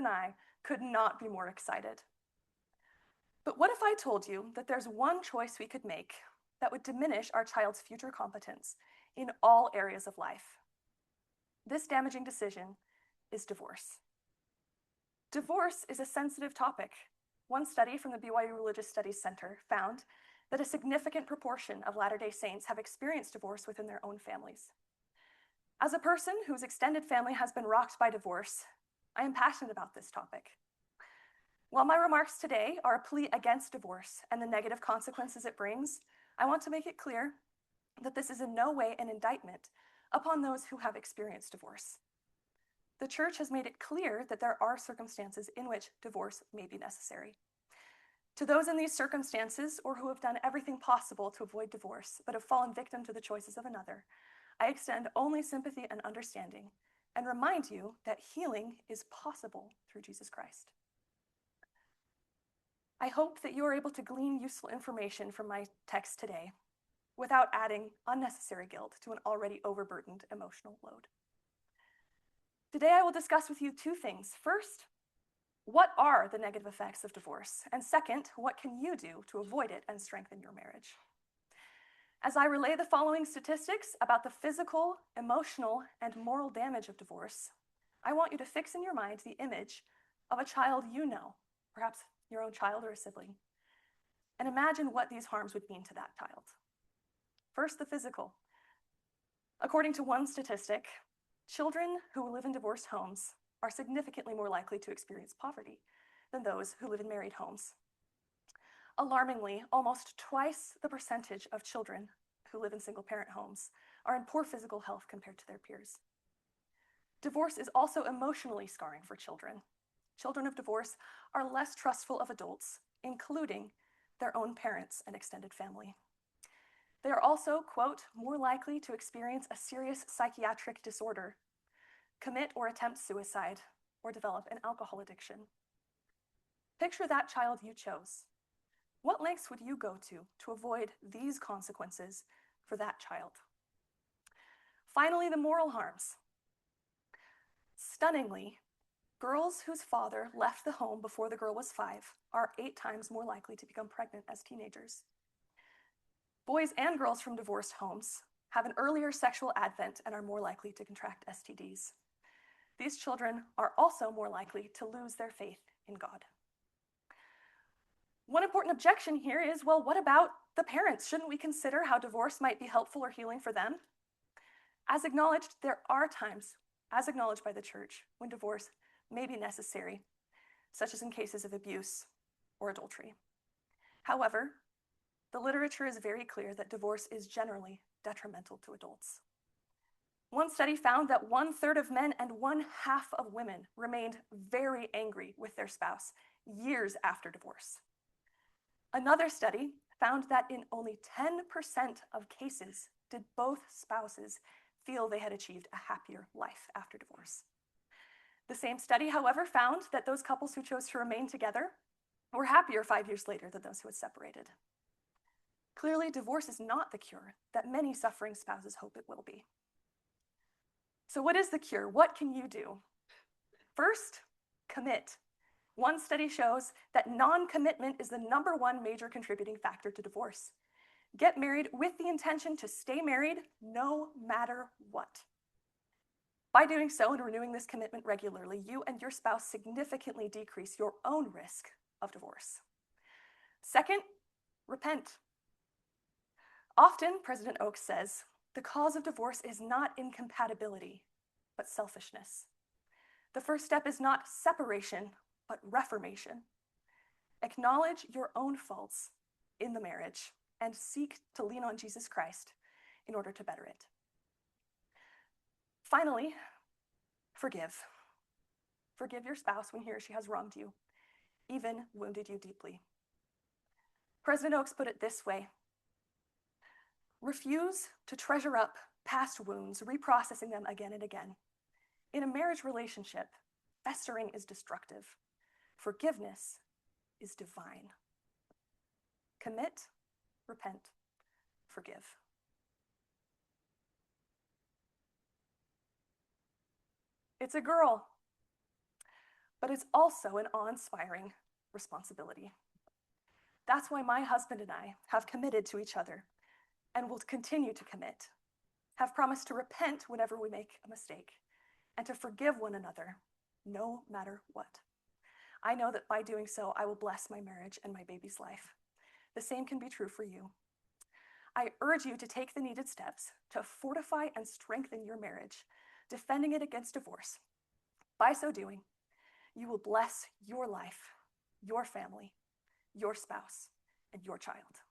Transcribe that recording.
and I could not be more excited. But what if I told you that there's one choice we could make that would diminish our child's future competence in all areas of life? This damaging decision is divorce. Divorce is a sensitive topic. One study from the BYU Religious Studies Center found that a significant proportion of Latter-day Saints have experienced divorce within their own families. As a person whose extended family has been rocked by divorce, I am passionate about this topic. While my remarks today are a plea against divorce and the negative consequences it brings, I want to make it clear that this is in no way an indictment upon those who have experienced divorce. The church has made it clear that there are circumstances in which divorce may be necessary. To those in these circumstances, or who have done everything possible to avoid divorce but have fallen victim to the choices of another, I extend only sympathy and understanding and remind you that healing is possible through Jesus Christ. I hope that you are able to glean useful information from my text today without adding unnecessary guilt to an already overburdened emotional load. Today I will discuss with you two things. First, what are the negative effects of divorce? And second, what can you do to avoid it and strengthen your marriage? As I relay the following statistics about the physical, emotional, and moral damage of divorce, I want you to fix in your mind the image of a child you know, perhaps your own child or a sibling, and imagine what these harms would mean to that child. First, the physical. According to one statistic, children who live in divorced homes are significantly more likely to experience poverty than those who live in married homes. Alarmingly, almost twice the percentage of children who live in single-parent homes are in poor physical health compared to their peers. Divorce is also emotionally scarring for children. Children of divorce are less trustful of adults, including their own parents and extended family. They are also, quote, more likely to experience a serious psychiatric disorder, commit or attempt suicide, or develop an alcohol addiction. Picture that child you chose. What lengths would you go to avoid these consequences for that child? Finally, the moral harms. Stunningly, girls whose father left the home before the girl was 5 are 8 times more likely to become pregnant as teenagers. Boys and girls from divorced homes have an earlier sexual advent and are more likely to contract STDs. These children are also more likely to lose their faith in God. One important objection here is, well, what about the parents? Shouldn't we consider how divorce might be helpful or healing for them? As acknowledged, there are times, as acknowledged by the church, when divorce may be necessary, such as in cases of abuse or adultery. However, the literature is very clear that divorce is generally detrimental to adults. One study found that 1/3 of men and 1/2 of women remained very angry with their spouse years after divorce. Another study found that in only 10% of cases did both spouses feel they had achieved a happier life after divorce. The same study, however, found that those couples who chose to remain together were happier 5 years later than those who had separated. Clearly, divorce is not the cure that many suffering spouses hope it will be. So what is the cure? What can you do? First, commit. One study shows that non-commitment is the #1 major contributing factor to divorce. Get married with the intention to stay married no matter what. By doing so and renewing this commitment regularly, you and your spouse significantly decrease your own risk of divorce. Second, repent. Often, President Oakes says, the cause of divorce is not incompatibility, but selfishness. The first step is not separation, but reformation. Acknowledge your own faults in the marriage and seek to lean on Jesus Christ in order to better it. Finally, forgive. Forgive your spouse when he or she has wronged you, even wounded you deeply. President Oakes put it this way: refuse to treasure up past wounds, reprocessing them again and again. In a marriage relationship, festering is destructive. Forgiveness is divine. Commit, repent, forgive. It's a girl. but it's also an awe-inspiring responsibility. That's why my husband and I have committed to each other and will continue to commit, have promised to repent whenever we make a mistake, and to forgive one another, no matter what. I know that by doing so, I will bless my marriage and my baby's life. The same can be true for you. I urge you to take the needed steps to fortify and strengthen your marriage, defending it against divorce. By so doing, you will bless your life, your family, your spouse, and your child.